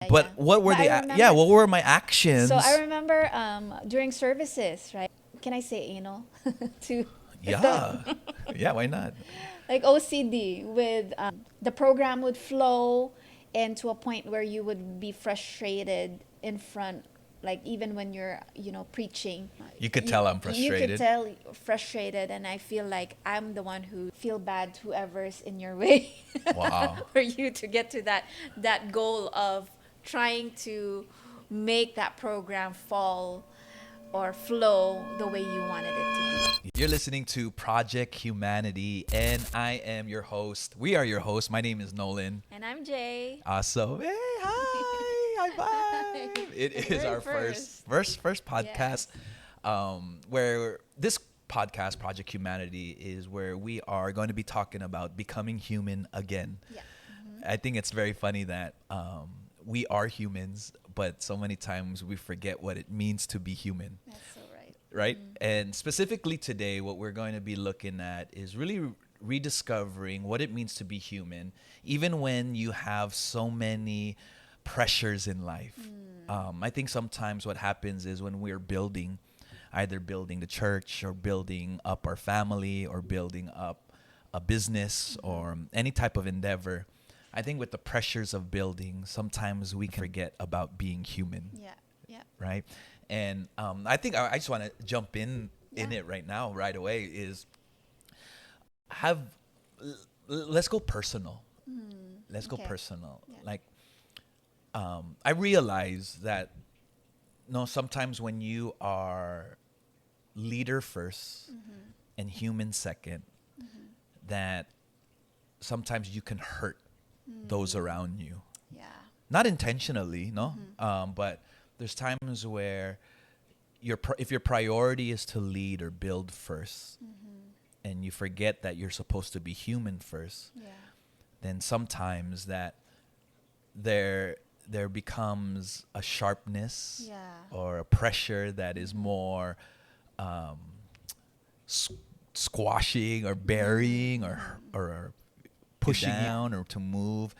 But what were But I yeah, remember, what were my actions? so I remember during services, right? Can I say anal to Yeah. the Yeah, why not? like OCD with the program would flow and to a point where you would be frustrated in front, like even when you're preaching, You could tell I'm you could frustrated. tell frustrated, and I feel like I'm the one who feel bad whoever's in your way Wow. for you to get to that goal of trying to make that program fall or flow the way you wanted it to be. You're listening to Project Humanity, and I am your host. We are your hosts. My name is Nolan. And I'm Jay. So, hey, hi, high five. It is Very our first, first. first podcast, Yes. where this podcast, Project Humanity, is where we are going to be talking about becoming human again. Yeah. I think it's very funny that we are humans, but so many times we forget what it means to be human, That's so right. right? And specifically today, what we're going to be looking at is really rediscovering what it means to be human, even when you have so many pressures in life. I think sometimes what happens is when we're building, either building the church or building up our family or building up a business or any type of endeavor, I think with the pressures of building, sometimes we can forget about being human, Yeah. Yeah. right? And I think I just want to jump in Yeah. it right now, right away. Is have let's go personal. Let's go Okay. personal. Yeah. Like I realize that no, sometimes when you are leader first and human second, that sometimes you can hurt those around you. Yeah. Not intentionally, no, but there's times where if your priority is to lead or build first, and you forget that you're supposed to be human first, Yeah. then sometimes that there becomes a sharpness Yeah. or a pressure that is more um, s- squashing or burying or pushing Yeah. down or to move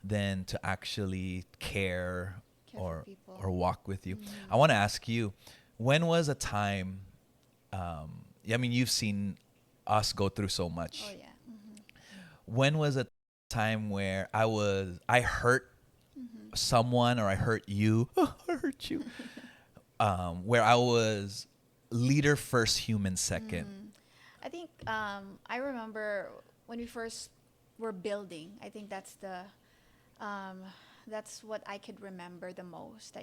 than to actually care Care for people. or walk with you. I want to ask you, when was a time? I mean, you've seen us go through so much. Oh yeah. When was a time where I hurt someone or I hurt you? I hurt you. Where I was leader first, human second. I think I remember when we first were building. I think um, that's what I could remember the most.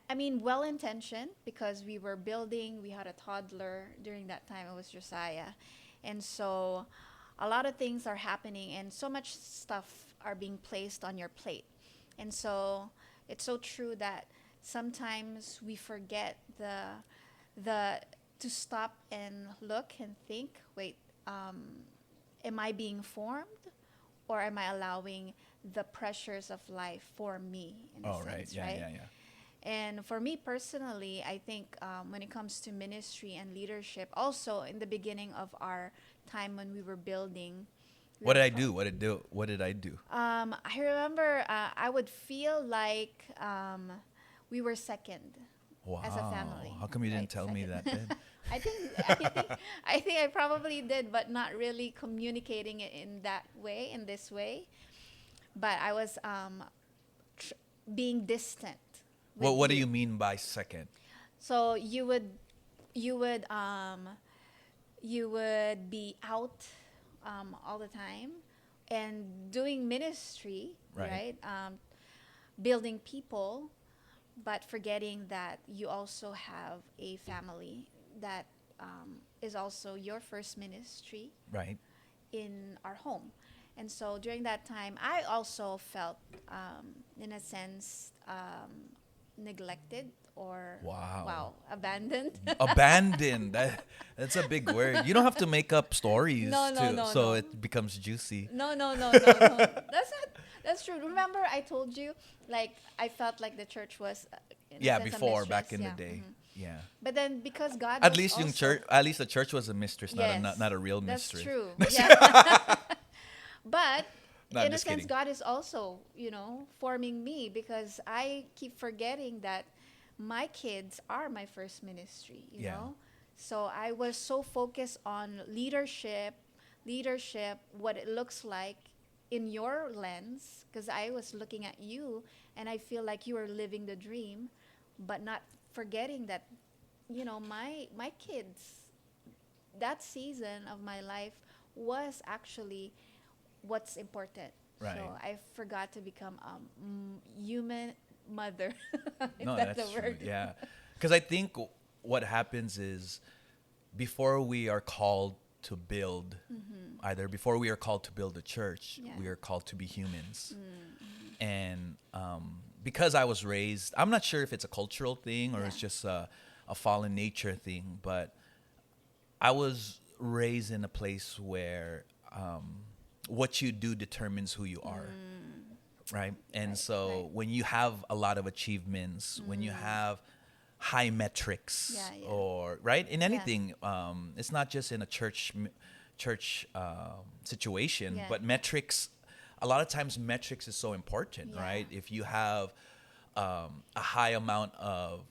I mean, well intentioned because we were building. We had a toddler during that time. It was Josiah, and so a lot of things are happening, and so much stuff are being placed on your plate, and so it's so true that sometimes we forget the to stop and look and think. Wait, am I being formed, or am I allowing the pressures of life for me in a Oh, right. sense, Yeah, right? yeah, yeah. And for me personally, I think when it comes to ministry and leadership, also in the beginning of our time when we were building, we What were did I do? What did do? What did I do? I remember I would feel like we were second as a family. Wow. How come you didn't Right, tell me second. that then? I think I probably did, but not really communicating it in that way, in this way. But I was being distant with What do you. you mean by second? So you would you would be out all the time and doing ministry, Right. right? Building people, but forgetting that you also have a family that is also your first ministry Right. in our home. And so during that time, I also felt, in a sense, neglected or, Wow. abandoned. Abandoned. That's a big word. You don't have to make up stories No, no, to no, so no. it becomes juicy. No, no, no, no, no. That's not. That's true. Remember, I told you, like I felt like the church was, in a Yeah, sense, a before back mistress. in the Yeah. day. Yeah. But then because God At was least in also, church, at least the church was a mistress, yes, not a real that's mistress. true. Yeah. But No, I'm in a just sense, kidding. God is also, forming me, because I keep forgetting that my kids are my first ministry, Yeah. So I was so focused on leadership, what it looks like in your lens, because I was looking at you and I feel like you were living the dream, but not forgetting that, my kids, that season of my life was actually what's important. So Right. I forgot to become a human mother. Is No, that the that's true. word? Yeah. Because I think what happens is before we are called to build, Mm-hmm. either before we are called to build a church, Yeah. we are called to be humans. Mm-hmm. And because I was raised, I'm not sure if it's a cultural thing or Yeah. it's just a fallen nature thing, but I was raised in a place where what you do determines who you are, Mm. right? And Right. Right. so when you have a lot of achievements, when you Mm. have high metrics, Yeah. Yeah. or right in Yeah. anything, it's not just in a church situation, Yeah. but metrics. A lot of times, metrics is so important, Yeah. right? If you have a high amount of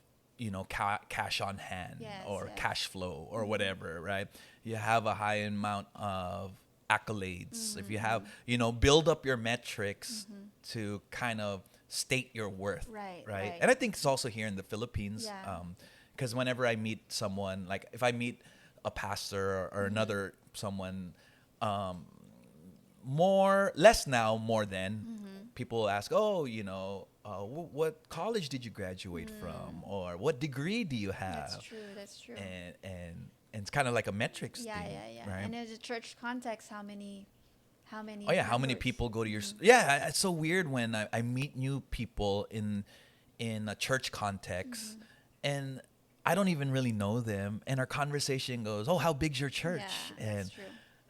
cash on hand Yes. or Yes. cash flow or Mm-hmm. whatever, right? You have a high amount of accolades. If you have, Mm-hmm. build up your metrics Mm-hmm. to kind of state your worth, Right. right? Right. And I think it's also here in the Philippines, Yeah. because whenever I meet someone, like if I meet a pastor or Mm-hmm. another someone, um, more less now more than Mm-hmm. people ask, oh, what college did you graduate from, Mm. or what degree do you That's have, true. That's true. and it's kind of like a metrics Yeah. thing, Yeah. Yeah. right? And in a church context, how Oh many yeah, how many members? people go to your Mm-hmm. yeah, it's so weird when I meet new people in a church context, Mm-hmm. and I don't even really know them, and our conversation goes, oh, how big's your Yeah, church? that's And true.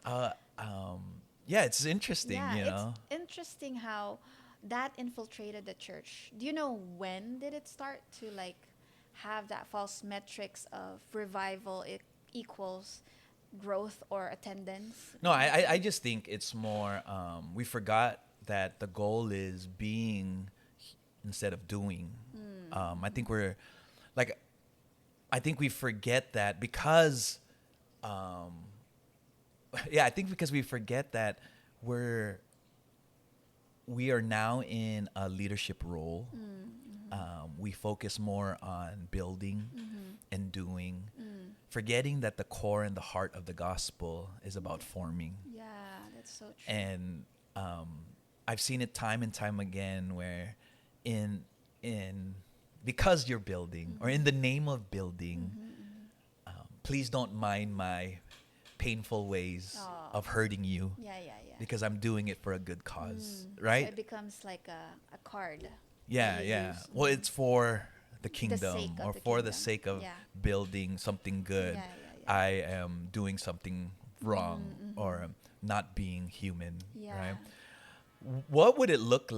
uh, um, yeah, it's interesting, Yeah, it's interesting how that infiltrated the church. Do you know when did it start to like have that false metrics of revival equals growth or attendance? No, I just think it's more, we forgot that the goal is being instead of doing. I think we're like, I think we forget that because, um, yeah, I think because we forget that we're, we are now in a leadership role. Mm-hmm. We focus more on building Mm-hmm. and doing, Mm. forgetting that the core and the heart of the gospel is about forming. Yeah, that's so true. And um, I've seen it time and time again where in in because you're building or in Mm-hmm. the name of building, Mm-hmm. Mm-hmm. please don't mind my painful ways Oh, of hurting you yeah, yeah, yeah. because I'm doing it for a good cause, So right? it becomes like a card that Yeah, you yeah. use. Well, it's for the The sake kingdom of or the for the kingdom. sake of Yeah. building something good. Yeah, yeah, yeah. I am doing something wrong Mm-hmm, mm-hmm. or not being human, Yeah. right? What would it look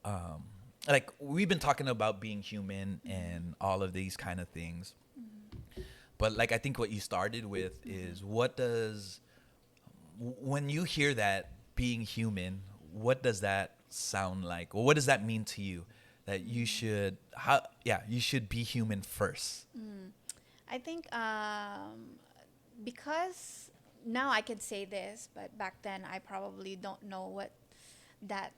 um, like we've been talking about being human Mm-hmm. and all of these kind of things, Mm-hmm. but like I think what you started with Mm-hmm. is what does when you hear that being human, what does that sound like, or what does that mean to you, that you should how yeah you should be human first? Mm. I think because now I can say this, but back then I probably don't know what that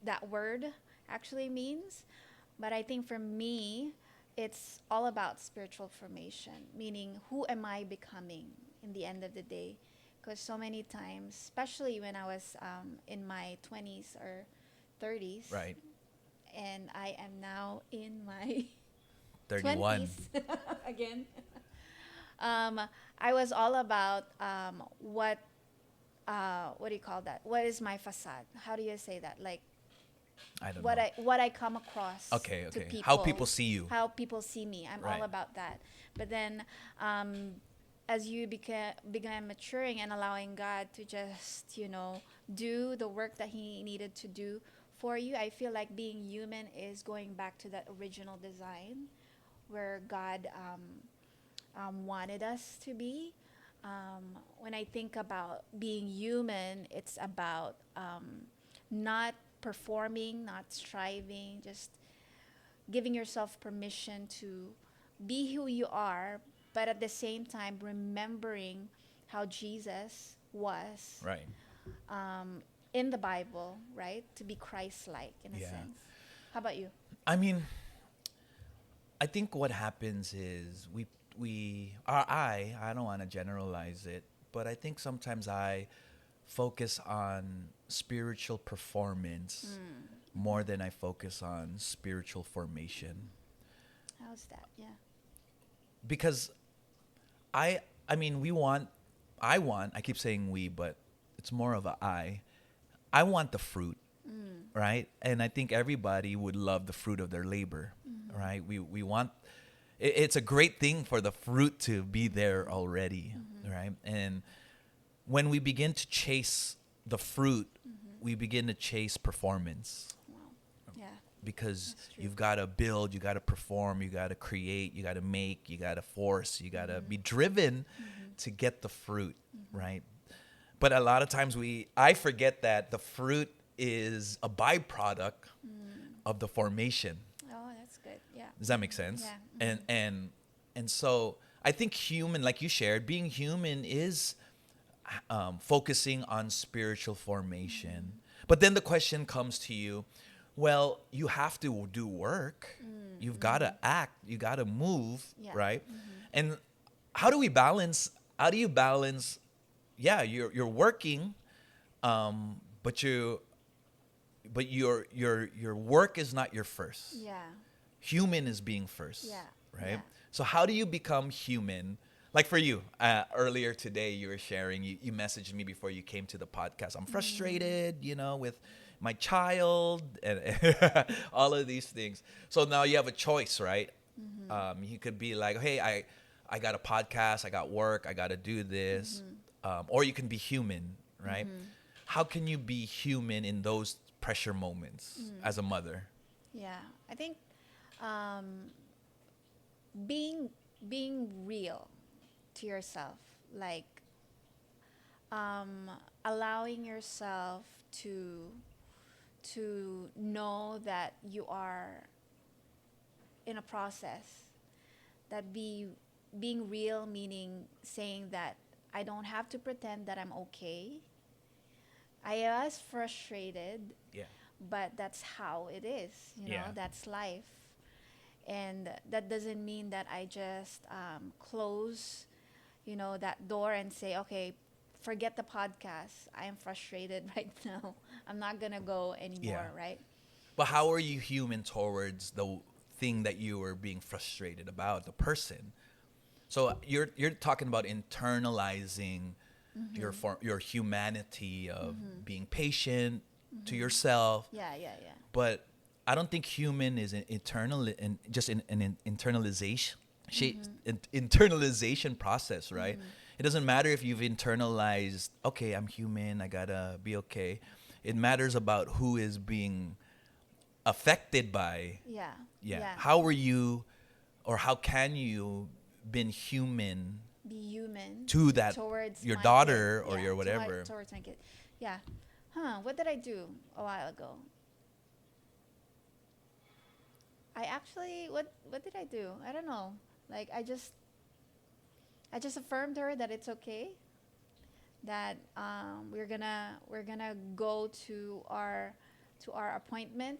that word actually means. But I think for me, it's all about spiritual formation, meaning who am I becoming in the end of the day? Because so many times, especially when I was in my 20s or 30s, Right. and I am now in my 31. 20s again. um, I was all about what do you call that? What is my facade? How do you say that? Like I don't know. what I come across Okay, to okay, how people, people see you. how people see me. I'm all Right. about that. But then, as you began maturing and allowing God to just do the work that He needed to do for you, I feel like being human is going back to that original design where God wanted us to be. When I think about being human, it's about not performing, not striving, just giving yourself permission to be who you are, but at the same time remembering how Jesus was Right. in the Bible, right? To be Christ-like in a Yeah. sense. How about you? I mean, I think what happens is I don't want to generalize it, but I think sometimes I focus on spiritual performance more than I focus on spiritual formation. How's that? Yeah. Because I mean I keep saying we, but it's more of a I want the fruit, right? And I think everybody would love the fruit of their labor, right? We want it's a great thing for the fruit to be there already, right? And when we begin to chase the fruit, we begin to chase performance Wow. Yeah. because That's true. you've got to build, you got to perform, you got to create, you got to make, you got to force, you got to be driven to get the fruit, right? But a lot of times I forget that the fruit is a byproduct of the formation. Oh, that's good. Yeah. Does that make sense? Yeah. And so I think human, like you shared, being human is focusing on spiritual formation. But then the question comes to you, well, you have to do work. You've got to act. You got to move, Yeah. right? And how do we balance? How do you balance? Yeah, you're working, but your work is not your first. Yeah. Human is being first, Yeah. right? Yeah. So how do you become human? Like for you, earlier today, you were sharing, you messaged me before you came to the podcast. I'm frustrated, with my child and all of these things. So now you have a choice, right? You could be like, hey, I got a podcast, I got work, I got to do this. Or you can be human, right? How can you be human in those pressure moments as a mother? Yeah. I think um, being real to yourself, like allowing yourself to know that you are in a process, that being real meaning saying that I don't have to pretend that I'm okay. I was frustrated, Yeah. but that's how it is, Yeah. that's life. And that doesn't mean that I just close, that door and say, okay, forget the podcast. I am frustrated right now. I'm not going to go anymore, Yeah. right? But how are you human towards the thing that you were being frustrated about, the person? So you're talking about internalizing your humanity of being patient to yourself. Yeah, yeah, yeah. But I don't think human is an internal and just an internalization internalization process, right? It doesn't matter if you've internalized, okay, I'm human, I gotta be okay. It matters about who is being affected by. Yeah. Yeah. How are you, or how can you been human Be human to that towards your my daughter kid. or Yeah, your whatever? towards my kid. Yeah. What did I do a while ago? I actually what did I do? I don't know. Like I just affirmed her that it's okay, that we're gonna go to our appointment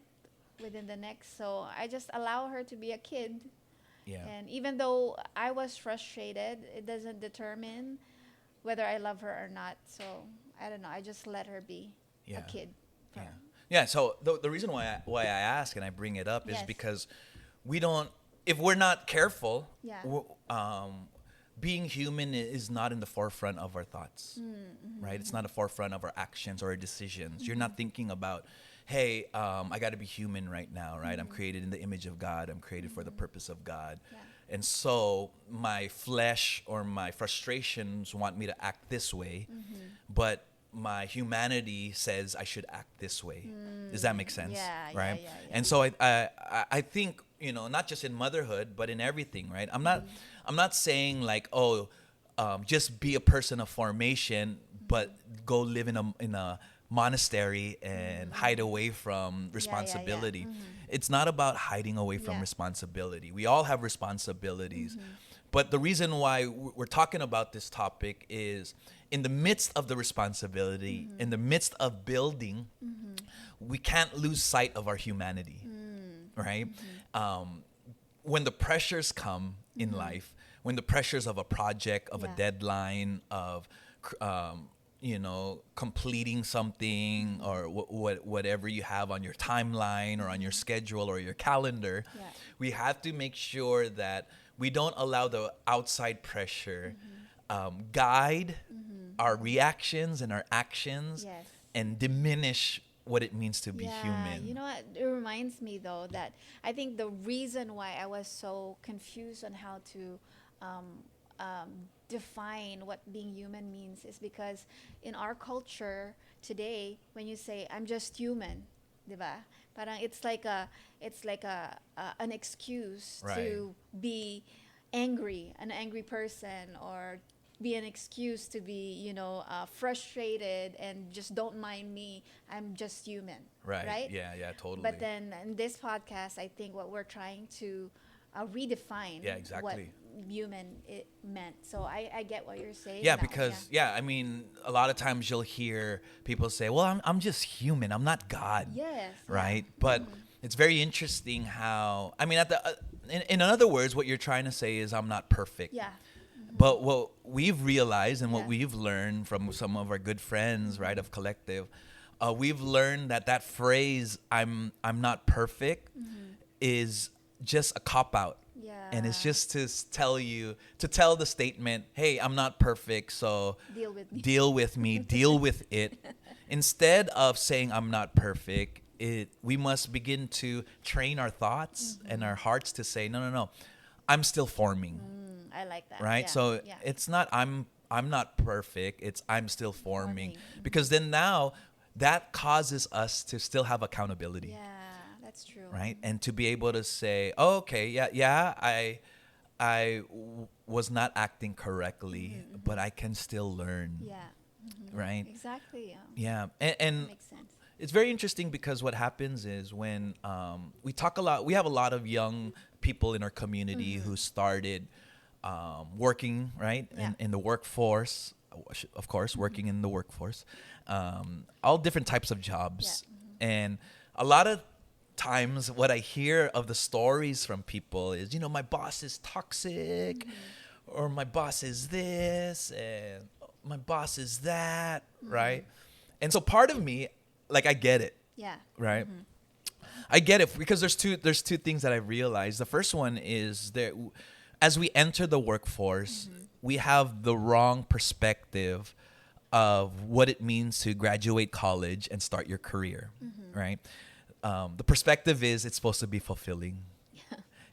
within the next. So I just allow her to be a kid. Yeah. And even though I was frustrated, it doesn't determine whether I love her or not. So I don't know. I just let her be a Yeah. kid. Yeah. Yeah. So the reason why I ask and I bring it up is Yes. because if we're not careful, Yeah. being human is not in the forefront of our thoughts, right? It's not a forefront of our actions or our decisions. You're not thinking about, hey, I got to be human right now, right? I'm created in the image of God. I'm created for the purpose of God. Yeah. And so my flesh or my frustrations want me to act this way, but my humanity says I should act this way. Does that make sense? Yeah, yeah, right? yeah, yeah. And so I think, not just in motherhood, but in everything, right? I'm not saying like, just be a person of formation, but go live in a monastery and hide away from Yeah, yeah, yeah. responsibility. It's not about hiding away from Yeah. responsibility. We all have responsibilities. But the reason why we're talking about this topic is in the midst of the responsibility, in the midst of building, we can't lose sight of our humanity, right? Um, when the pressures come in life, when the pressures of a project, of a Yeah. deadline, of completing something or whatever you have on your timeline or on your schedule or your calendar, Yeah. we have to make sure that we don't allow the outside pressure guide our reactions and our actions Yes. and diminish what it means to be Yeah, you human. know what? It reminds me though that I think the reason why I was so confused on how to um, um, define what being human means is because in our culture today, when you say I'm just human, diba? Parang it's like an excuse Right. to be angry, an angry person, or be an excuse to be, frustrated and just don't mind me. I'm just human, Right. right? Yeah, yeah, totally. But then in this podcast, I think what we're trying to redefine Yeah, what exactly. human it meant. So I get what you're saying Yeah, now. because I mean, a lot of times you'll hear people say, "Well, I'm just human. I'm not God." Yes. Right? Yeah. But it's very interesting how I mean, in other words, what you're trying to say is I'm not perfect. Yeah. But what we've realized and what Yeah. we've learned from some of our good friends, right, of Collective, we've learned that phrase "I'm not perfect" is just a cop out. Yeah. And it's just to tell the statement, hey, I'm not perfect, so Deal with me. deal with me, deal with it. Instead of saying I'm not perfect, we must begin to train our thoughts and our hearts to say, no, no, no, I'm still forming, I like that. right? Yeah. So Yeah. it's not I'm not perfect, it's I'm still forming. Forming. Because then now that causes us to still have accountability, Yeah, that's true. right? And to be able to say, oh, okay, yeah, was not acting correctly, but I can still learn, Yeah. right? Exactly. Yeah, That and makes sense. it's very interesting because what happens is when we have a lot of young people in our community who started working, right, Yeah. in the workforce, of course, working in the workforce, all different types of jobs. And a lot of times what I hear of the stories from people is, my boss is toxic, or my boss is this, and my boss is that, right? And so part of me, like, I get it, Yeah. right? I get it because there's two things that I realized. The first one is that as we enter the workforce, we have the wrong perspective of what it means to graduate college and start your career, right? The perspective is it's supposed to be fulfilling.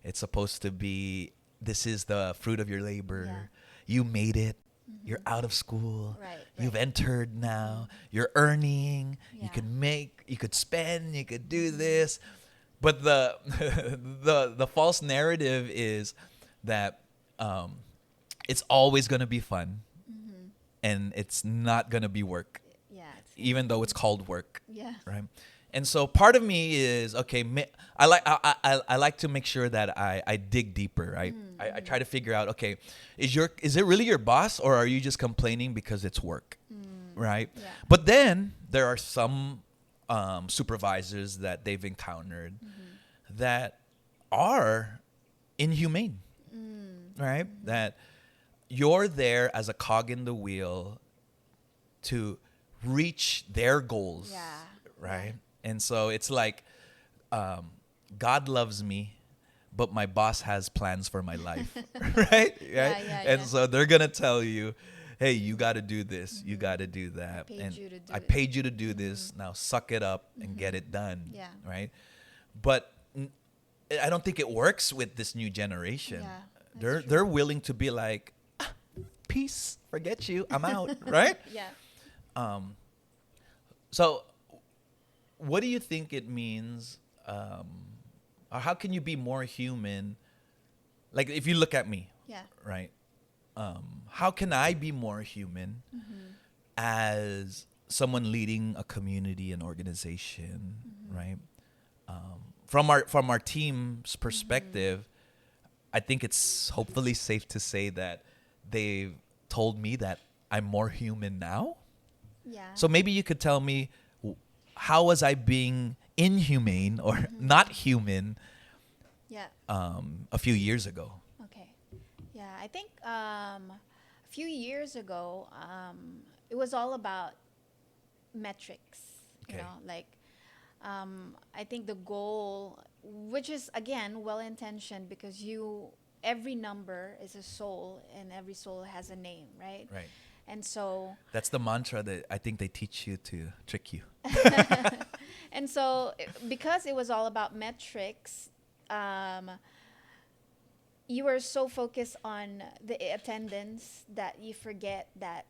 It's supposed to be, this is the fruit of your labor. Yeah. You made it. You're out of school. Right, You've right. entered now. You're earning. You Yeah. could make, you could spend, you could do this. But the the false narrative is that it's always going to be fun and it's not going to be work, Yeah. It's even though it's called work, yeah. right? And so part of me is okay. I like to make sure that I dig deeper, right? I try to figure out, okay, is it really your boss, or are you just complaining because it's work, right? Yeah. But then there are some supervisors that they've encountered that are inhumane, right? That you're there as a cog in the wheel to reach their goals, Yeah. right? And so it's like, God loves me, but my boss has plans for my life, right? Yeah, yeah, And yeah. so they're gonna tell you, hey, you got to do this, you got to do that, paid and you to do I it. paid you to do this. Now suck it up and get it done, Yeah. right? But I don't think it works with this new generation. Yeah, that's they're true. they're willing to be like, peace, forget you, I'm out, right? Yeah. So, what do you think it means, or how can you be more human? Like, if you look at me, Yeah. right? How can I be more human as someone leading a community, an organization, Mm-hmm. right? From our team's Mm-hmm. perspective, I think it's hopefully safe to say that they've told me that I'm more human now. Yeah. So maybe you could tell me, how was I being inhumane or not Mm-hmm. human Yeah. a few years ago? Okay. Yeah, I think a few years ago, it was all about metrics. You Okay. know, like I think the goal, which is again well intentioned, because every number is a soul, and every soul has a name, right? Right. And so, That's the mantra that I think they teach you to trick you. and so, because it was all about metrics, um, you were so focused on the attendance that you forget that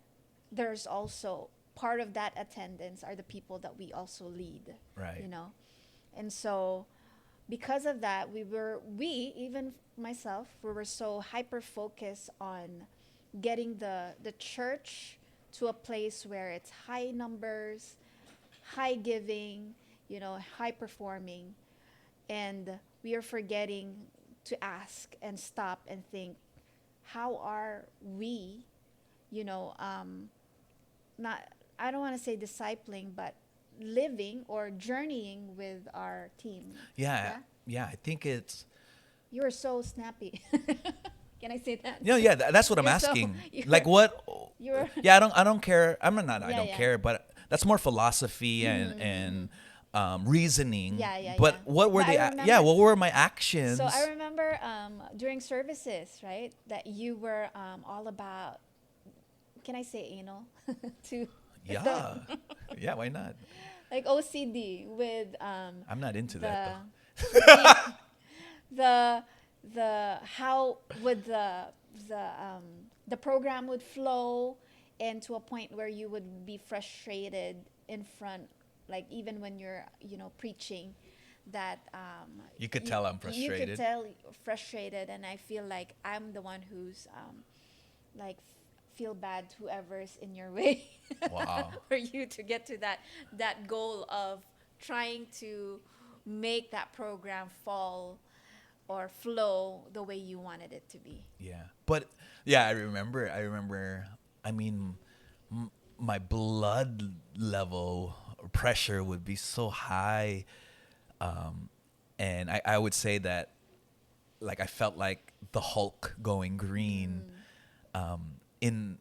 there's also part of that attendance are the people that we also lead, Right. you know. And so because of that, we even myself, we were so hyper focused on getting the church to a place where it's high numbers, high giving, you know, high performing, and we are forgetting to ask and stop and think, how are we, you know, not, I don't want to say discipling, but living or journeying with our team. Yeah. Yeah. Yeah. I think it's. You are so snappy. Can I say that? Yeah. That's what I'm You're so asking. you're Like what? you're Yeah. I don't care. Not. I yeah, don't yeah. care. But that's more philosophy Mm-hmm. and reasoning. Yeah, yeah, yeah. But what were But I yeah? remember, What were my so I actions? remember during services, right, that you were all about, can I say anal? To the Yeah. Yeah. Why not? like OCD with I'm not into that the though. the the how would the program would flow, and to a point where you would be frustrated in front, like even when you're, you know, preaching, that You could you tell I'm you could frustrated. tell frustrated, and I feel like I'm the one who's like feel bad whoever's in your way Wow. for you to get to that goal of trying to make that program fall or flow the way you wanted it to be. Yeah. But yeah, I remember. I mean, my blood level pressure would be so high, um, and I would say that like I felt like the Hulk going green, Mm.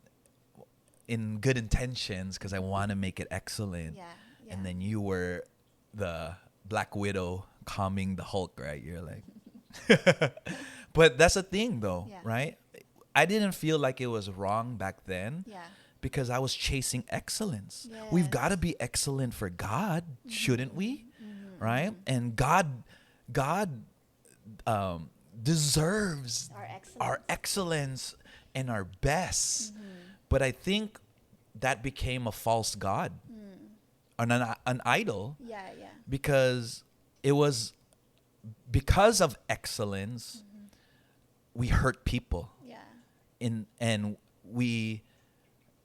in good intentions because I want to make it excellent, Yeah, yeah. and then you were the Black Widow calming the Hulk, right? You're like, but that's the thing though, Yeah. right? I didn't feel like it was wrong back then Yeah. because I was chasing excellence. We've Yes. got to be excellent for God, shouldn't we? Mm-hmm. Mm-hmm. Right? Mm-hmm. And God um, deserves Our our excellence. excellence and our best. Mm-hmm. But I think that became a false god, Mm. an idol, Yeah, yeah. because it was because of excellence Mm-hmm. we hurt people Yeah. and we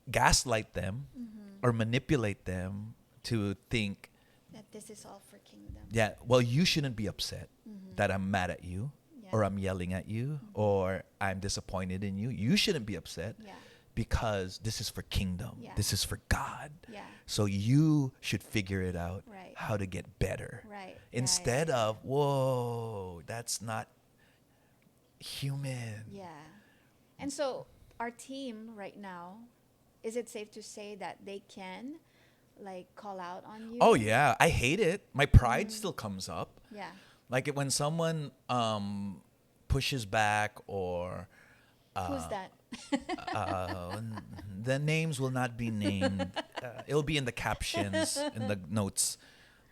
gaslight them Mm-hmm. or manipulate them to think, That this is all for kingdom. yeah, well, you shouldn't be upset Mm-hmm. that I'm mad at you Yeah. or I'm yelling at you Mm-hmm. or I'm disappointed in you. You shouldn't be upset Yeah. because this is for kingdom. Yeah. This is for God. Yeah. So you should figure it out Right. how to get better. Right. Instead of, whoa, that's not human. Yeah. And so our team right now, is it safe to say that they can like call out on you? Oh yeah, I hate it. My pride Mm. still comes up. Yeah. Like when someone pushes back or Who's uh, that? the names will not be named. It'll be in the captions, in the notes.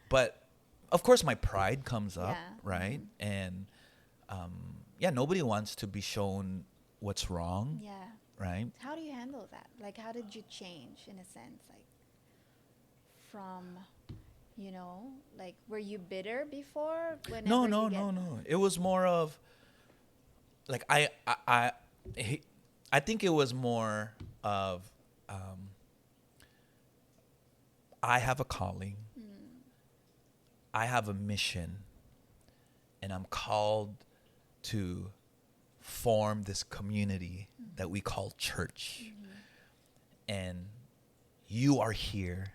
But of course, my pride comes up, Yeah. right? Mhm. And yeah, nobody wants to be shown what's wrong, Yeah. right? How do you handle that? Like, how did you change in a sense? Like, from, you know, like, were you bitter before No, whenever you no, get. no, no. It was more of like I think it was more of um, I have a calling, Mm. I have a mission, and I'm called to form this community that we call church. And you are here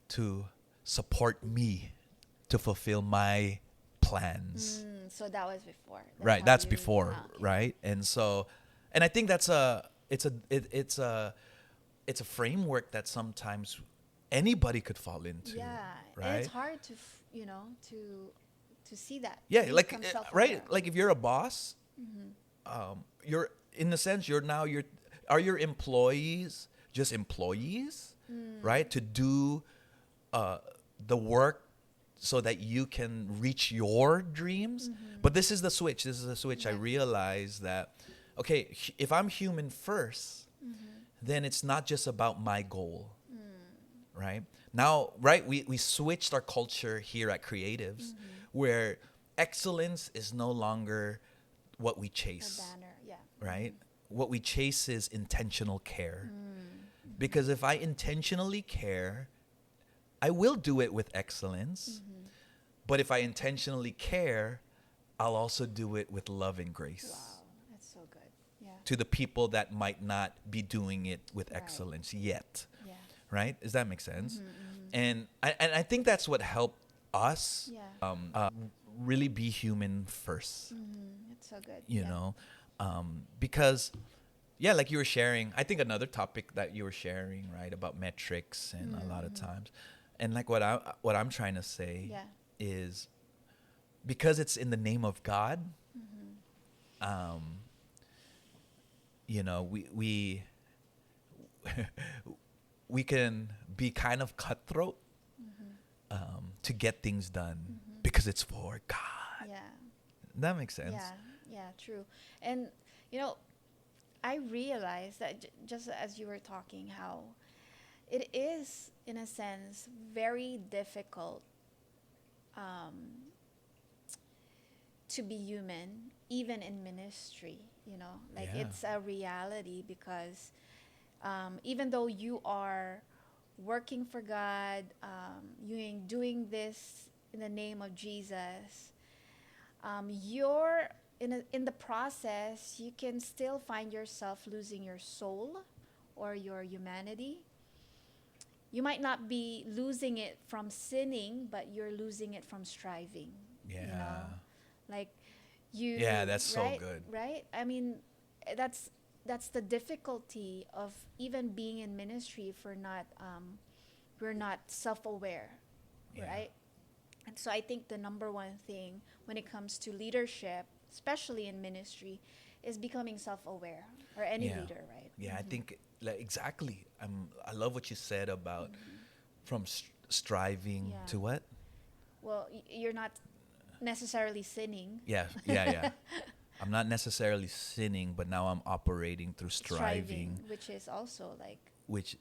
to support me to fulfill my plans. So that was before. Right, how that's you, before, okay. right? And so, and I think that's a it's a framework that sometimes anybody could fall into, Yeah, and it's right? hard to to see that. Yeah, You like become right, self-aware. like if you're a boss, you're in a sense you're are your employees just employees, right? To do uh, the work so that you can reach your dreams. But this is the switch. This is the switch. I Yeah. realize that, okay, if I'm human first, then it's not just about my goal, right? Now, right, we switched our culture here at Creatives where excellence is no longer what we A chase, banner, yeah. right? What we chase is intentional care. Because if I intentionally care, I will do it with excellence. But if I intentionally care, I'll also do it with love and grace Wow, that's so good. Yeah. to the people that might not be doing it with Right. excellence yet. Yeah. Right? Does that make sense? And I think that's what helped us Yeah. really be human first, It's so good. you Yeah. know? Because, yeah, like you were sharing, I think another topic that you were sharing, right, about metrics and a lot of times. And like what I'm trying to say Yeah. is because it's in the name of God, you know, we we can be kind of cutthroat to get things done because it's for God. Yeah. That makes sense. Yeah. Yeah. True. And you know, I realized that just as you were talking, how it is, in a sense, very difficult to be human, even in ministry. You know, like Yeah. it's a reality because even though you are working for God, doing this in the name of Jesus, you're in the process, you can still find yourself losing your soul or your humanity. You might not be losing it from sinning, but you're losing it from striving. You know, Yeah. like you. Yeah, that's so Right, good. right. I mean, that's the difficulty of even being in ministry if we're not self-aware, Yeah. right? And so I think the number one thing when it comes to leadership, especially in ministry, is becoming self-aware, or any Yeah. leader, right? Yeah, I think like exactly. I love what you said about from striving Yeah. to what? Well, you're not necessarily sinning. Yeah, yeah, yeah. I'm not necessarily sinning, but now I'm operating through striving, Which is also like, which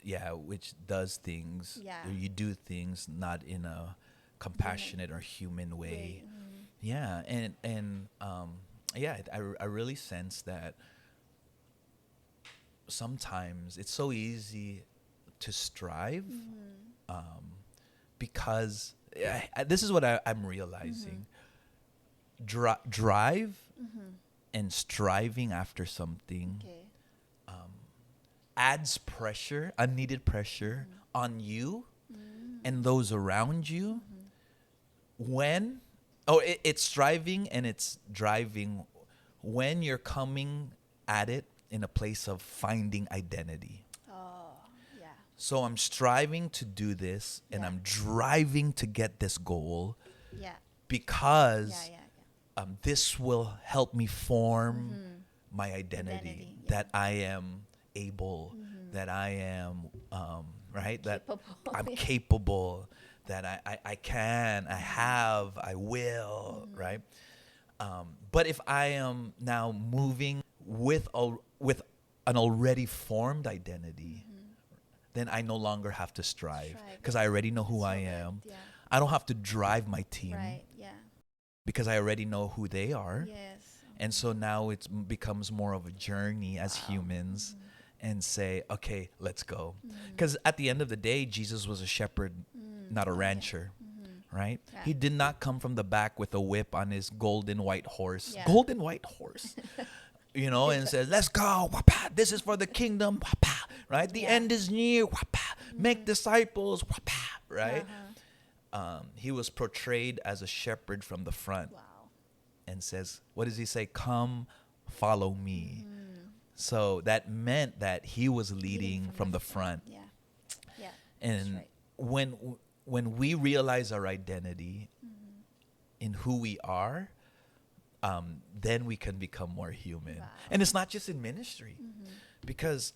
does things. Yeah. Or you do things not in a compassionate or human way. Yeah, and yeah, I really sense that sometimes it's so easy to strive because this is what I'm realizing. Drive and striving after something okay, adds pressure, unneeded pressure on you and those around you when it's striving and it's driving when you're coming at it in a place of finding identity. oh, yeah, So I'm striving to do this and Yeah. I'm driving to get this goal yeah, because yeah. this will help me form my identity, Identity, yeah. that I am able, that I am right, that Capable. I'm capable, that I can, I have, I will, right? But if I am now moving with an already formed identity, then I no longer have to strive because I already know who So I good, am. yeah. I don't have to drive my team Right, yeah, because I already know who they are. yes. And so now it becomes more of a journey as humans. and say, okay, let's go. Because at the end of the day, Jesus was a shepherd, not a rancher, right? Yeah. He did not come from the back with a whip on his golden white horse. Yeah. Golden white horse. And says, let's go. Wapa. This is for the kingdom. Wapa. Right? The Yeah. end is near. Wapa. Make disciples. Wapa. Right? He was portrayed as a shepherd from the front Wow. and says, what does he say? Come, follow me. So that meant that he was leading from the front. Yeah. Yeah. And right. when we realize our identity in who we are, then we can become more human. Wow. And it's not just in ministry, because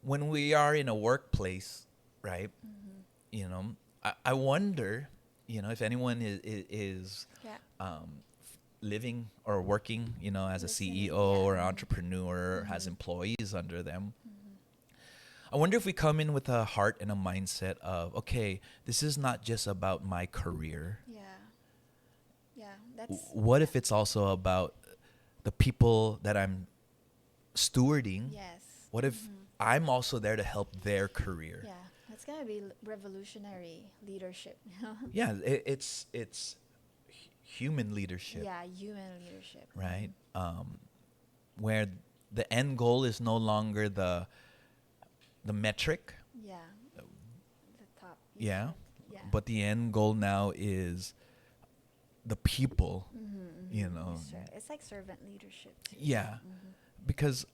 when we are in a workplace, right? I wonder, if anyone is Yeah. living or working, as a Listening, CEO yeah. or an entrepreneur, has employees under them. I wonder if we come in with a heart and a mindset of, okay, this is not just about my career. Yeah. Yeah. That's What if it's also about the people that I'm stewarding? yes. What if I'm also there to help their career? Yeah. That's gonna be revolutionary leadership. Yeah, it's human leadership, Yeah, human leadership. right? Where the end goal is no longer the metric, Yeah. The top. yeah, Yeah. but the end goal now is the people, Yes, sir. It's like servant leadership. Too. yeah, because,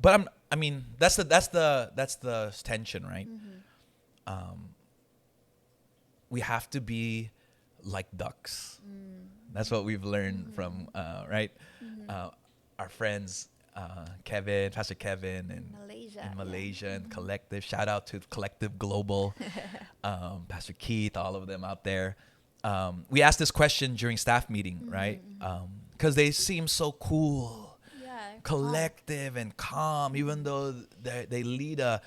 but that's the tension, right? We have to be like ducks. That's what we've learned from right, our friends, Pastor Kevin, and Malaysia. in Malaysia and Collective. Shout out to Collective Global, Pastor Keith, all of them out there. We asked this question during staff meeting, right? Because they seem so cool, Yeah. collective and calm, even though they lead a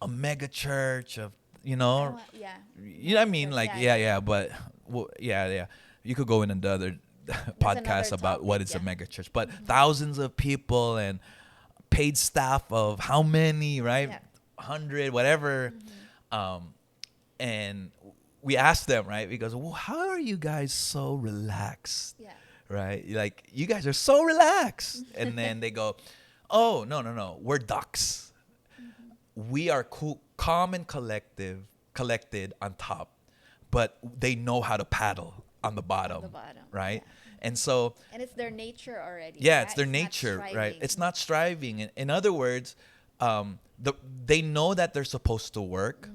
mega church of, Yeah. you know what I mean? Like, Yeah. but yeah. You could go in another podcast another about what is a topic, mega church, but thousands of people and paid staff of how many, right? Yeah. 100, whatever. And we asked them, right? Because, well, how are you guys so relaxed? Yeah. Right? Like, you guys are so relaxed. And then they go, oh, no. We're ducks. We are cool, calm and collected on top, but they know how to paddle on the bottom. Right? Yeah. And so, And it's their nature already. yeah, right? it's their not nature, right? striving. It's not striving. In other words, they know that they're supposed to work,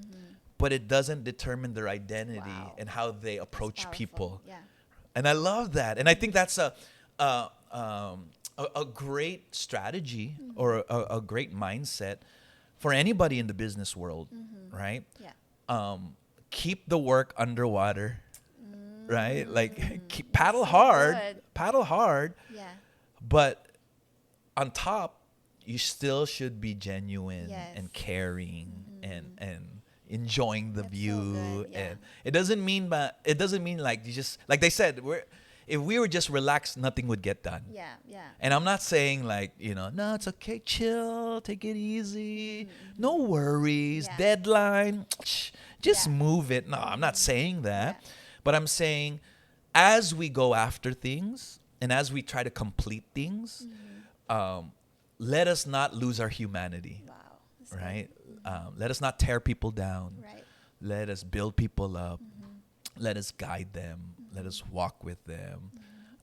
but it doesn't determine their identity Wow. and how they approach Powerful. people. Yeah. And I love that. And I think that's a great strategy or a great mindset for anybody in the business world, right? Yeah. Keep the work underwater, right? Like paddle so hard, Yeah. but on top, you still should be genuine Yes. and caring and enjoying the That's so view. good, yeah. And it doesn't mean like you just, like they said, if we were just relaxed, nothing would get done. Yeah. Yeah. And I'm not saying like, no, it's okay, chill, take it easy, no worries, Yeah. deadline, just Yeah. move it. No, I'm not saying that. Yeah. But I'm saying as we go after things and as we try to complete things, let us not lose our humanity, Wow. That's good. right? Let us not tear people down. Right. Let us build people up. Let us guide them. Let us walk with them.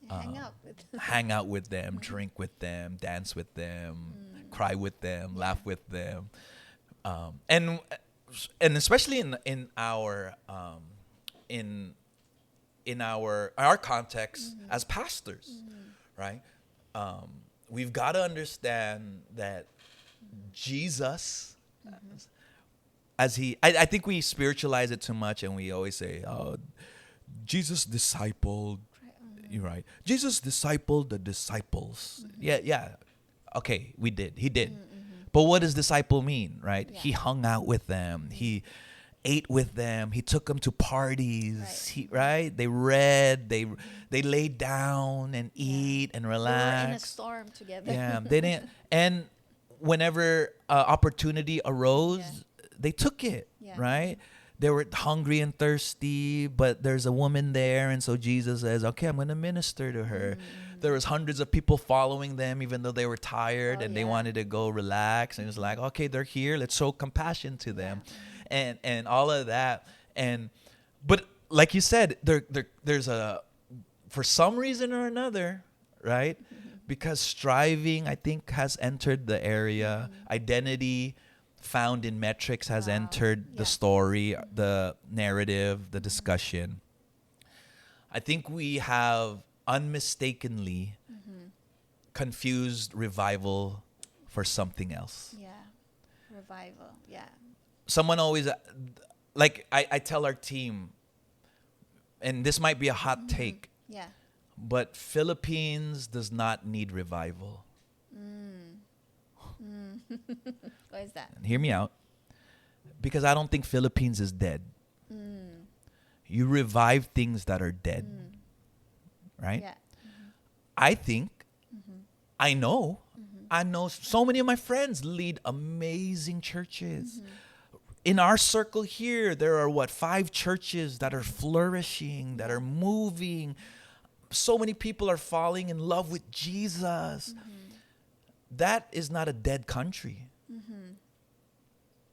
Hang out with. Hang out with them, drink with them, dance with them, cry with them, laugh with them, and especially in our our context as pastors, right? We've got to understand that Jesus, I think we spiritualize it too much, and we always say, "Oh, Jesus discipled." You're right. Jesus discipled the disciples. Yeah. Okay, we did. He did. But what does disciple mean, right? Yeah. He hung out with them. He ate with them. He took them to parties. Right. They read. They laid down and eat and We were in a relax. storm together. Yeah, they didn't. And whenever opportunity arose, they took it, Yeah. right? They were hungry and thirsty, but there's a woman there, and so Jesus says, "Okay, I'm going to minister to her." There was hundreds of people following them, even though they were tired Oh, and they yeah. wanted to go relax. And it was like, "Okay, they're here. Let's show compassion to them," and all of that. And but like you said, there's a, for some reason or another, right? Because striving, I think, has entered the area. Identity found in metrics has Wow. entered the Yeah. story, the narrative, the discussion. I think we have unmistakenly confused revival for something else. Yeah. Revival. Yeah. Someone always, like, I tell our team, and this might be a hot take, Yeah. but Philippines does not need revival. What is that? And hear me out. Because I don't think Philippines is dead. You revive things that are dead. Right? Yeah. I think, I know so many of my friends lead amazing churches. In our circle here, there are 5 churches that are flourishing, that are moving. So many people are falling in love with Jesus. That is not a dead country.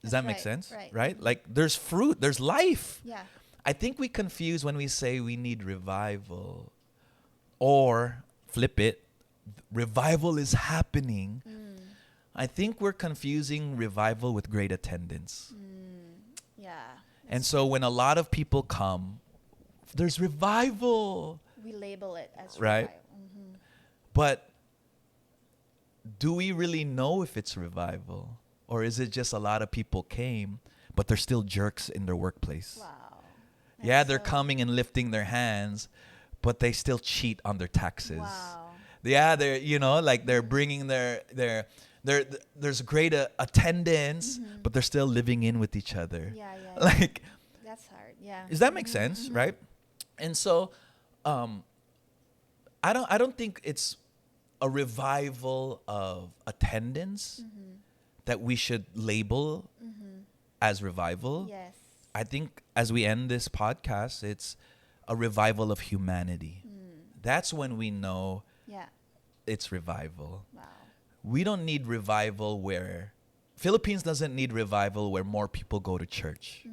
Does that make right, sense? right. Like, there's fruit, there's life. Yeah. I think we confuse when we say we need revival, or flip it, revival is happening. I think we're confusing revival with great attendance. Yeah. And so when a lot of people come, there's revival, We label it as right? revival. But do we really know if it's revival? Or is it just a lot of people came, but they're still jerks in their workplace? Wow. Yeah, That's they're so- coming and lifting their hands, but they still cheat on their taxes. Wow. Yeah, they're, like, they're bringing there's great attendance, but they're still living in with each other. Yeah. Like, That's hard. Yeah. does that make sense, right? And so, I don't think it's a revival of attendance that we should label as revival. Yes. I think as we end this podcast, it's a revival of humanity. That's when we know Yeah. it's revival. Wow. We don't need revival where Philippines doesn't need revival where more people go to church.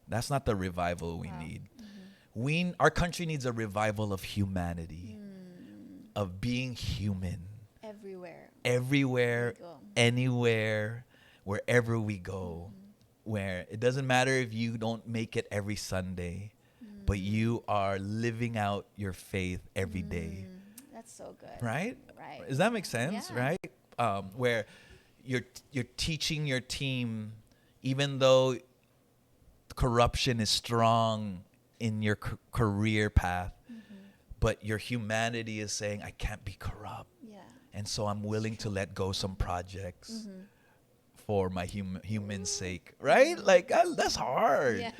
That's not the revival we Wow. need. Our country needs a revival of humanity, of being human. Everywhere, We go. anywhere, wherever we go, where it doesn't matter if you don't make it every Sunday, but you are living out your faith every day. That's so good. Right? Right. Does that make sense? Yeah. Right? Where you're teaching your team, even though corruption is strong in your career path, but your humanity is saying, I can't be corrupt. Yeah. And so I'm willing to let go some projects for my human sake, right? Like, that's hard. Yeah.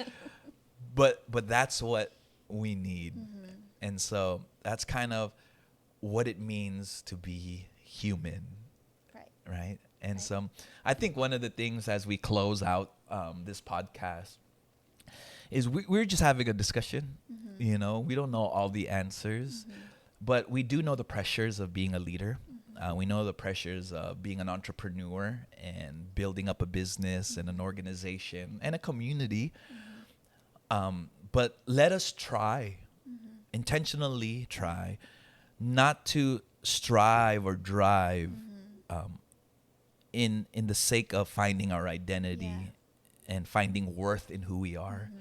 But that's what we need. And so that's kind of what it means to be human, Right. right? And Right. so I think one of the things as we close out this podcast is we're just having a discussion. We don't know all the answers, but we do know the pressures of being a leader. We know the pressures of being an entrepreneur and building up a business and an organization and a community. But let us try, intentionally try, not to strive or drive in the sake of finding our identity and finding worth in who we are.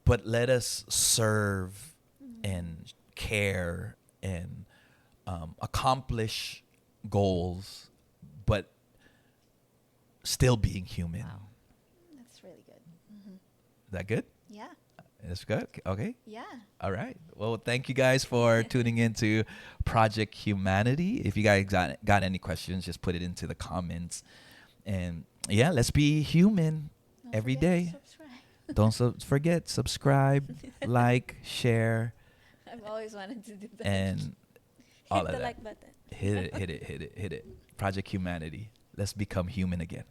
But let us serve and care and accomplish goals, but still being human. Wow. That's really good. Is that good? Yeah. That's good. Okay. Yeah. All right. Well, thank you guys for tuning into Project Humanity. If you guys got any questions, just put it into the comments. And yeah, let's be human Don't every forget to day. subscribe. Don't forget, subscribe, like, share, I've always wanted to do that. and all Hit of the that. like button. Hit it. Project Humanity. let's become human again.